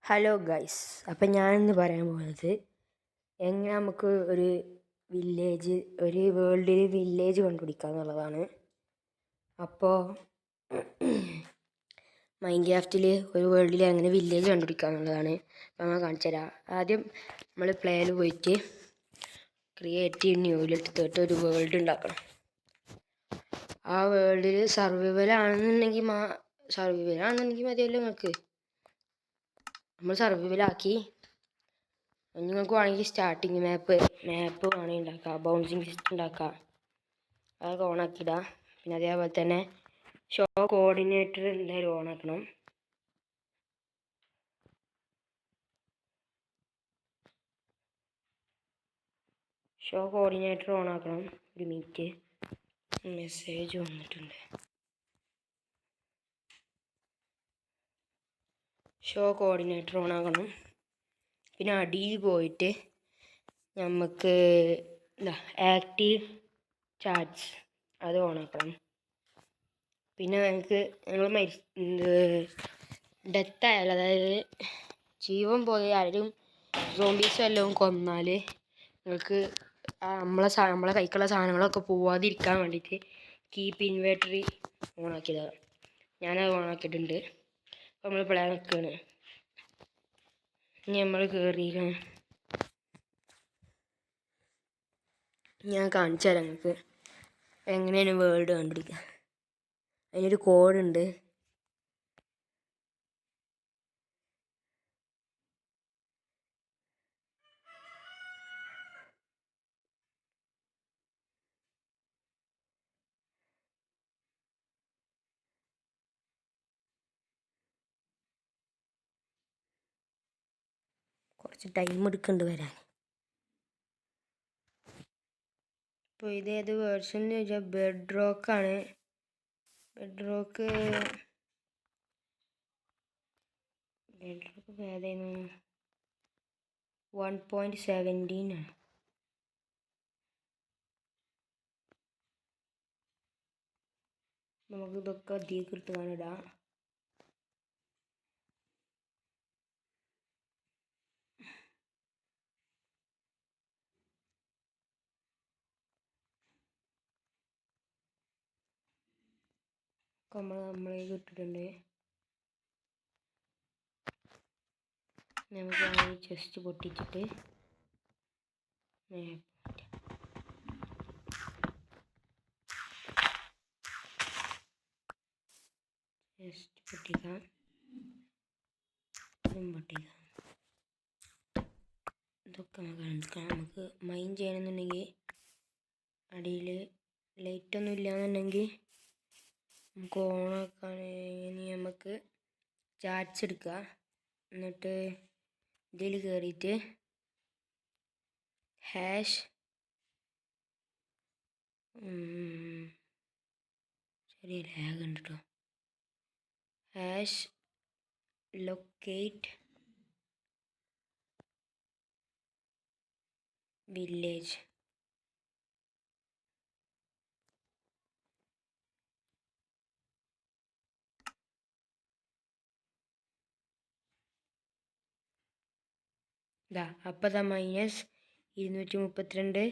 Hello guys, അപ്പം ഞാനിന്ന് പറയാൻ പോകുന്നത് എങ്ങനെ നമുക്ക് ഒരു വേൾഡിൽ വില്ലേജ് കണ്ടുപിടിക്കുക എന്നുള്ളതാണ്. അപ്പോൾ മൈൻക്രാഫ്റ്റിൽ ഒരു വേൾഡിൽ എങ്ങനെ വില്ലേജ് കണ്ടുപിടിക്കുക എന്നുള്ളതാണ്. അപ്പോൾ ഞാൻ കാണിച്ചു തരാം. ആദ്യം നമ്മൾ പ്ലേയിൽ പോയിട്ട് ക്രിയേറ്റീവ് ന്യൂവിലെടുത്തിട്ട് ഒരു വേൾഡ് ഉണ്ടാക്കണം. ആ വേൾഡിൽ സർവൈവലാണെന്നുണ്ടെങ്കിൽ മതിയല്ലോ നിങ്ങൾക്ക്. നമ്മൾ സർവൈവലാക്കി നിങ്ങൾക്ക് വേണമെങ്കിൽ സ്റ്റാർട്ടിങ് മാപ്പ് വേണമെങ്കിൽ ഉണ്ടാക്കാം, ബൗൺസിങ് സിസ്റ്റം ഉണ്ടാക്കാം. അതൊക്കെ ഓണാക്കിയിടാം. പിന്നെ അതേപോലെ തന്നെ ഷോ കോർഡിനേറ്റർ എന്തായാലും ഓണാക്കണം. ഒരു മിനിറ്റ്, മെസ്സേജ് വന്നിട്ടുണ്ട്. ഷോ കോർഡിനേറ്റർ ഓണാക്കണം. പിന്നെ അടിയിൽ പോയിട്ട് നമുക്ക് ആക്റ്റീവ് ചാറ്റ്സ് അത് ഓണാക്കണം. പിന്നെ ഞങ്ങൾ ഡെത്ത് ആയാലും, അതായത് ജീവൻ പോയി ആരും സോംബീസ് വല്ലതും കൊന്നാൽ നിങ്ങൾക്ക് നമ്മളെ കൈക്കുള്ള സാധനങ്ങളൊക്കെ പോവാതിരിക്കാൻ വേണ്ടിയിട്ട് കീപ്പ് ഇൻവെൻറ്ററി ഓണാക്കിയതാണ്. ഞാനത് ഓണാക്കിയിട്ടുണ്ട്. അപ്പോൾ നമ്മൾ പ്ലാൻ നിൽക്കുകയാണ്. ഇനി നമ്മൾ കയറിയിരിക്കണം. ഞാൻ കാണിച്ചു തരാം നിങ്ങൾക്ക് എങ്ങനെയാണ് വേൾഡ് കണ്ടുപിടിക്കുക. അതിനൊരു കോഡുണ്ട്. കുറച്ച് ടൈം എടുക്കുന്നുണ്ട് വരാൻ. അപ്പോൾ ഇതേത് വേർഷൻ എന്ന് ചോദിച്ചാൽ ബെഡ് റോക്കാണ്. ബെഡ് റോക്ക് ഏതായിരുന്നു? 1.17 ആണ്. നമുക്ക് ഇതൊക്കെ അധികം എടുത്ത് ഇടാം. നമ്മളേക്ക് ഇട്ടിട്ടുണ്ട്. നമുക്ക് ചെസ്റ്റ് പൊട്ടിച്ചിട്ട് പൊട്ടിക്കാം. ഇതൊക്കെ നമുക്ക് മൈൻ ചെയ്യണമെന്നുണ്ടെങ്കിൽ അടിയിൽ ലൈറ്റൊന്നും ഇല്ലാന്നുണ്ടെങ്കിൽ നമുക്ക് ഓണാക്കാൻ നമുക്ക് ചാറ്റ്സ് എടുക്കുക. എന്നിട്ട് ഇതിൽ കയറിയിട്ട് ഹാഷ് ചെറിയ ലാഗ് ഉണ്ട് കേട്ടോ. Hash locate village. അപ്പോൾ -232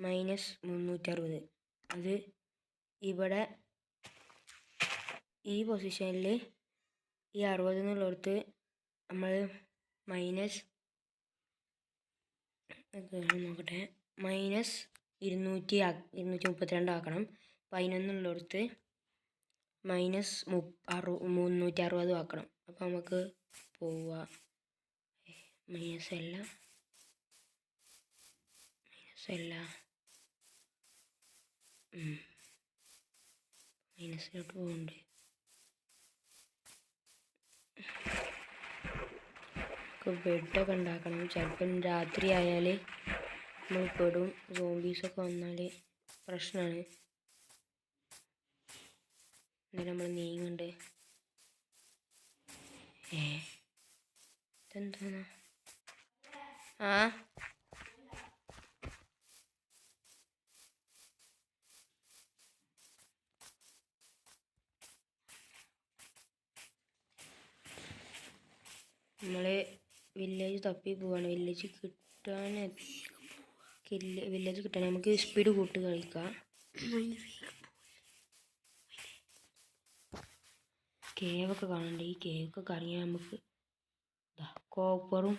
-360. അത് ഇവിടെ ഈ പൊസിഷനിൽ ഈ 60 എന്നുള്ളിടത്ത് നമ്മൾ നോക്കട്ടെ, -232 ആക്കണം. 11 ഉള്ളിടത്ത് -360 ആക്കണം. അപ്പോൾ നമുക്ക് പോവാം. മൈനസല്ല മൈനസിലോട്ട് പോകുന്നുണ്ട്. ബെഡൊക്കെ ഉണ്ടാക്കണം. ചിലപ്പം രാത്രി ആയാൽ നമ്മൾ പെടും. സോംബീസൊക്കെ വന്നാൽ പ്രശ്നമാണ്. എന്നാലും നമ്മൾ നീങ്ങുന്നുണ്ട്. ഇതെന്താണ്? നമ്മൾ വില്ലേജ് തപ്പി പോവാണ്. വില്ലേജ് കിട്ടാൻ നമുക്ക് സ്പീഡ് കൂട്ടി കളിക്കാം. കേവൊക്കെ കാണണ്ട. ഈ കേവൊക്കെ ഇറങ്ങിയാൽ നമുക്ക് കോപ്പറും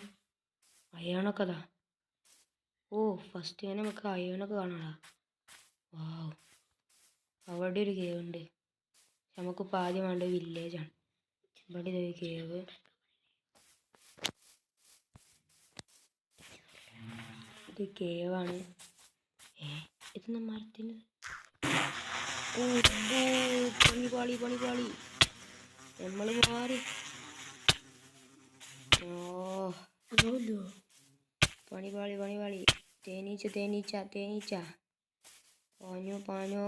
അയണൊക്കെ ഇതാ. ഫസ്റ്റ് തന്നെ നമുക്ക് അയണൊക്കെ കാണാടാ. വാവ്, അവിടെ ഒരു കേവ് ഉണ്ട്. നമുക്കിപ്പോൾ ആദ്യം വേണ്ടത് വില്ലേജാണ്. ഇവിടെ ഒരു കേവ്. ഇത് കേവാണ്. ഇതെന്നാ മരത്തിന്? പണി നമ്മൾ മാറി. പണി. തേനീച്ച പാഞ്ഞോ.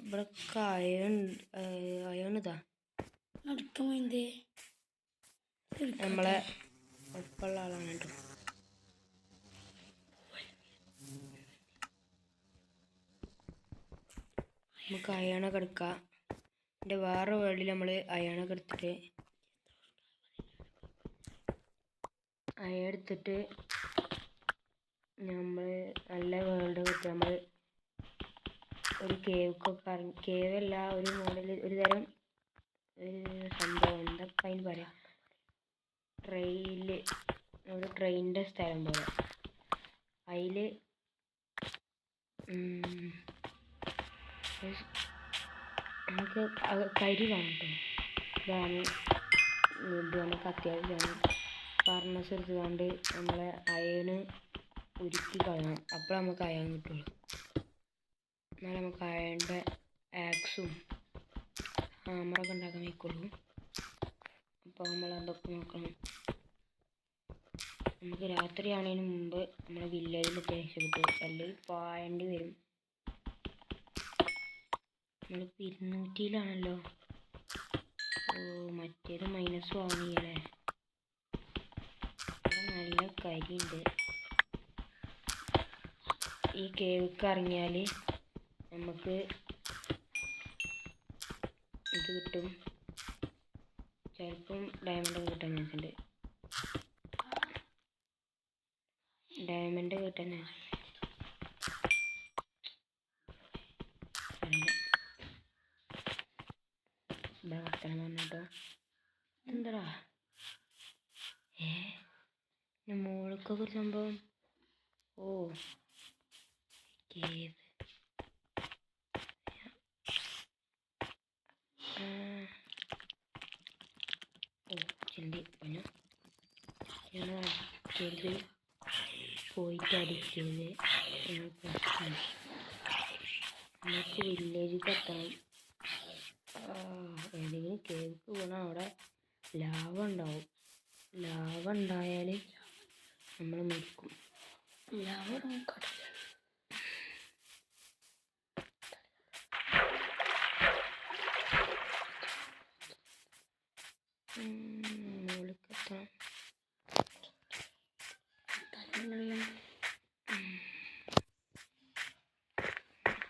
ഇവിടെ അയണിതാ. നമ്മളെ ഒപ്പമുള്ള ആളാണ് കേട്ടോ. നമുക്ക് അയണൊക്കെ എടുക്കാം. എൻ്റെ വേറെ വേൾഡിൽ നമ്മൾ അയണൊക്കെ എടുത്തിട്ട് എടുത്തിട്ട് നമ്മൾ നല്ല വേൾഡ് കിട്ടും. നമ്മൾ ഒരു കേവല്ല, ഒരു മോഡൽ, ഒരു തരം സംഭവം. എന്താ അതിന് പറയാം? ഒരു ട്രെയിനിൻ്റെ സ്ഥലം പോലെ. അതിൽ നമുക്ക് കരി വേണം കേട്ടോ. ഇത് നമുക്ക് അത്യാവശ്യമാണ്. ഫർണസ് എടുത്തുകൊണ്ട് നമ്മളെ അയണ് ഉരുക്കി കളയണം. അപ്പോൾ നമുക്ക് അയൺ കിട്ടുള്ളൂ. എന്നാൽ നമുക്ക് അയണിൻ്റെ ആക്സും ഹാമറൊക്കെ ഉണ്ടാക്കാൻ വയ്ക്കുള്ളൂ. അപ്പോൾ നമ്മൾ അതൊക്കെ നോക്കണം. നമുക്ക് രാത്രിയാണതിന് മുമ്പ് നമ്മുടെ വില്ലേജിലൊക്കെ രക്ഷപ്പെട്ടു. അല്ലെങ്കിൽ പായേണ്ടി വരും. നമ്മളിപ്പോൾ 200-ലാണല്ലോ. മറ്റേത് മൈനസും ആവണില്ലേ? നല്ല കരിയുണ്ട്. ഈ കേവൊക്കെ ഇറങ്ങിയാൽ നമുക്ക് ഇത് കിട്ടും. ചിലപ്പം ഡയമണ്ടൊക്കെ കിട്ടാൻ ചാൻസ് ഉണ്ട്. വർത്തനം പറഞ്ഞിട്ടോ. എന്താടാ മോൾക്കൊക്കെ ഒരു സംഭവം. കേവ്. ചെല്ലി പറഞ്ഞു അടിക്കരുത്, പോയിട്ട് അടിക്കരുത്. നമുക്ക് വില്ലേജിൽ എത്തണം. ഏതെങ്കിലും കേക്ക് പോകണം. അവിടെ ലാവ ഉണ്ടാവും. ലാവ ഉണ്ടായാൽ നമ്മൾ മരിക്കും. ലാവ മുകളിലെത്താം.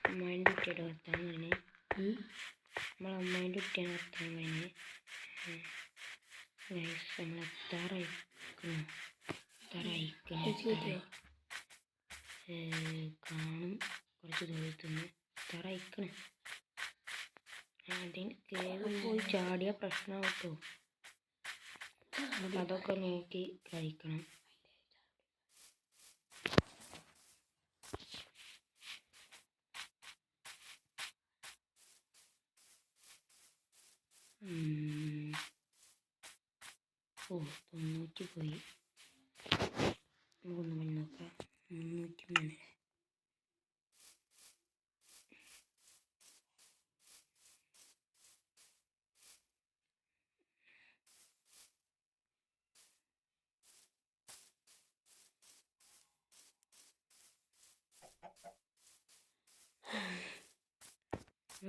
അമ്മായിൻ്റെ കുട്ടിയുടെ വർത്താനം കഴിഞ്ഞ് നമ്മളമ്മേൻ്റെ കുട്ടിയാണ് വർത്താനം കഴിഞ്ഞ് നമ്മൾ എത്താറയിക്കണം. കാണും കുറച്ച് ദൂരത്തുനിന്ന് എത്താറയിക്കണം. അതിന് കേവ് പോയി ചാടിയ പ്രശ്നമാവും കേട്ടോ. അപ്പം അതൊക്കെ നോക്കി കഴിക്കണം. തൊണ്ണൂറ്റി പോയി. നമുക്കൊന്ന് പോയി നോക്കാം. 303.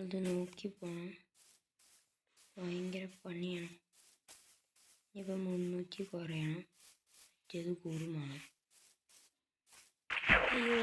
അത് നോക്കി പോകണം. ഭയങ്കര പണിയാണ്. ഇപ്പം 300 കുറയണം. മറ്റേത് കൂടുമാണ്. അയ്യോ,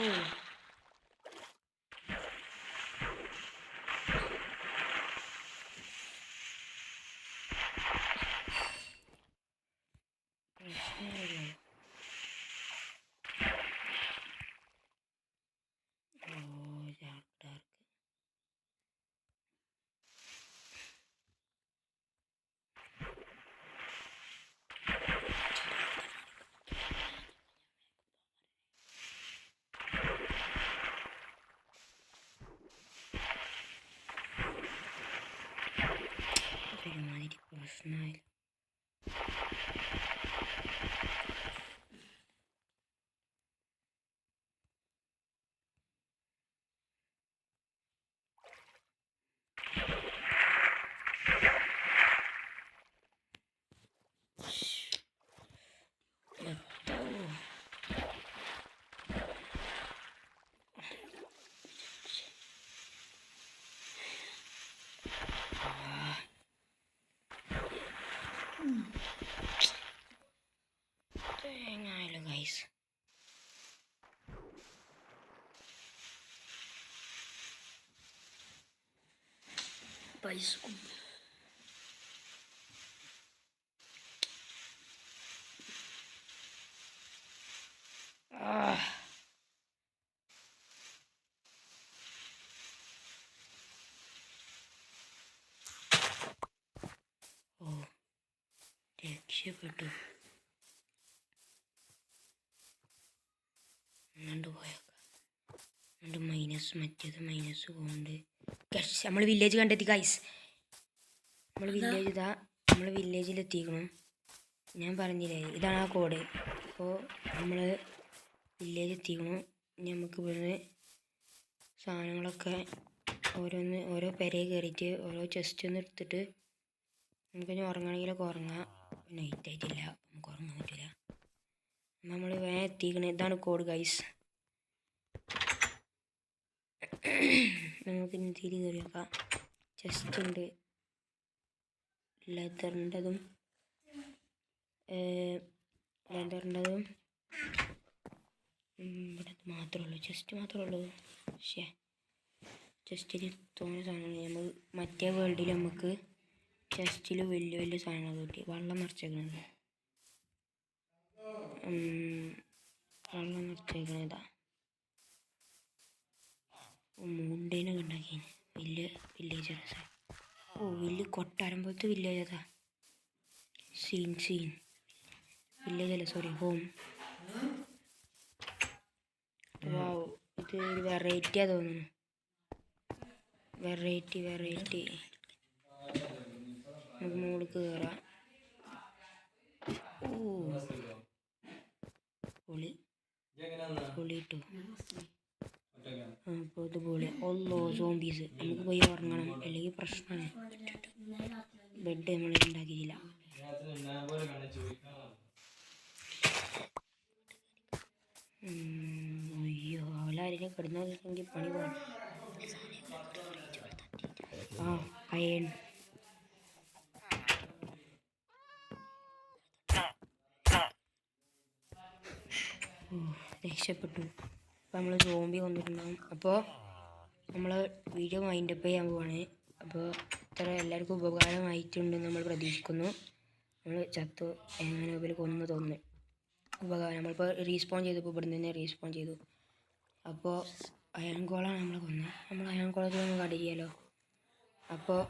അതൊരു പ്രശ്നമായി. തേങ്ങായാലോ ഗൈസ്. പൈസ ഓ രക്ഷപ്പെട്ടു. അങ്ങോട്ട് പോയേക്കാം. അങ്ങോട്ട് മൈനസ്, മറ്റേത് മൈനസ് പോകുന്നുണ്ട്. നമ്മൾ വില്ലേജ് കണ്ടെത്തി ഗൈസ്. നമ്മൾ വില്ലേജിലെത്തിക്കണം. ഞാൻ പറഞ്ഞില്ലേ ഇതാണ് ആ കോഡ്. അപ്പോൾ നമ്മൾ വില്ലേജ് എത്തിക്കണം. ഇനി നമുക്ക് ഇവിടുന്ന് സാധനങ്ങളൊക്കെ ഓരോ പെരയിൽ കയറിയിട്ട് ഓരോ ചെസ്റ്റ് ഒന്ന് എടുത്തിട്ട് നമുക്കിനി ഉറങ്ങണമെങ്കിലൊക്കെ ഉറങ്ങാം. നൈറ്റ് ആയിട്ടില്ല, നമുക്ക് ഉറങ്ങാൻ പറ്റില്ല. നമ്മൾ വേഗം എത്തിക്കണം. ഇതാണ് കോഡ് ഗൈസ്. നമുക്ക് ഇനി തിരി കയറി നോക്കാം. ചെസ്റ്റ് ഉണ്ട്, ലെതറിൻ്റെതും ഇവിടെ മാത്രമേ ഉള്ളൂ, ചെസ്റ്റ് മാത്രമേ ഉള്ളൂ. പക്ഷേ ചെസ്റ്റിൽ തോന്നുന്ന സാധനങ്ങൾ നമ്മൾ മറ്റേ വേൾഡിൽ നമുക്ക് ചെസ്റ്റിൽ വലിയ വലിയ സാധനങ്ങൾ കിട്ടി. വെള്ളം നിറച്ചേക്കണത്, ഇതാ മൂണ്ടേനൊക്കെ ഉണ്ടാക്കി വലിയ വില്ലേജ്. ഓ വലിയ കൊട്ടാരം പോലത്തെ വില്ലേജ് അതാ. സീൻ വില്ലേജ് അല്ല, സോറി, ഹോം. വാവ്, ഇത് ഒരു വെറൈറ്റിയാ തോന്നുന്നു. വെറൈറ്റി നമുക്ക് മുകളിൽ കയറാം. ഓ പൊളി ഇട്ടു. അപ്പോൾ ഇത് പൊളി. ഓല്ലോ സോംബീസ്. നമുക്ക് പോയി ഉറങ്ങണം, അല്ലെങ്കിൽ പ്രശ്നമാണ്. ബെഡ് നമ്മൾ ഉണ്ടാക്കിയില്ല. അയ്യോ, അവലാരെയും കിടന്നെങ്കിൽ പണി പോകണം. ആ അയൺ രക്ഷപ്പെട്ടു. അപ്പോൾ നമ്മൾ സോംബി വന്നിട്ടുണ്ടാകും. അപ്പോൾ നമ്മൾ വീഡിയോ വൈൻഡപ്പ് ചെയ്യാൻ പോവാണ്. അപ്പോൾ ഇത്ര എല്ലാവർക്കും ഉപകാരമായിട്ടുണ്ടെന്ന് നമ്മൾ പ്രതീക്ഷിക്കുന്നു. നമ്മൾ ചത്തു എങ്ങനെ ഉപരി കൊന്നു തോന്നുന്നു. ഉപകാരം നമ്മളിപ്പോൾ റീസ്പോൺ ചെയ്തു. ഇപ്പോൾ ഇവിടെ നിന്ന് റീസ്പോൺ ചെയ്തു. അപ്പോൾ അയൺ കോളാണ് നമ്മൾ കൊന്നത്. നമ്മൾ അയൺ കോളത്തിൽ ഒന്ന് കട്ട് ചെയ്യാലോ. അപ്പോൾ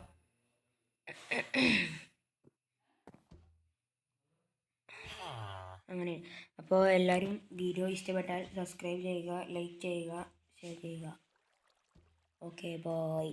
അങ്ങനെ. അപ്പോൾ എല്ലാവരും വീഡിയോ ഇഷ്ടപ്പെട്ടാൽ സബ്സ്ക്രൈബ് ചെയ്യുക, ലൈക്ക് ചെയ്യുക, ഷെയർ ചെയ്യുക. Okay bye.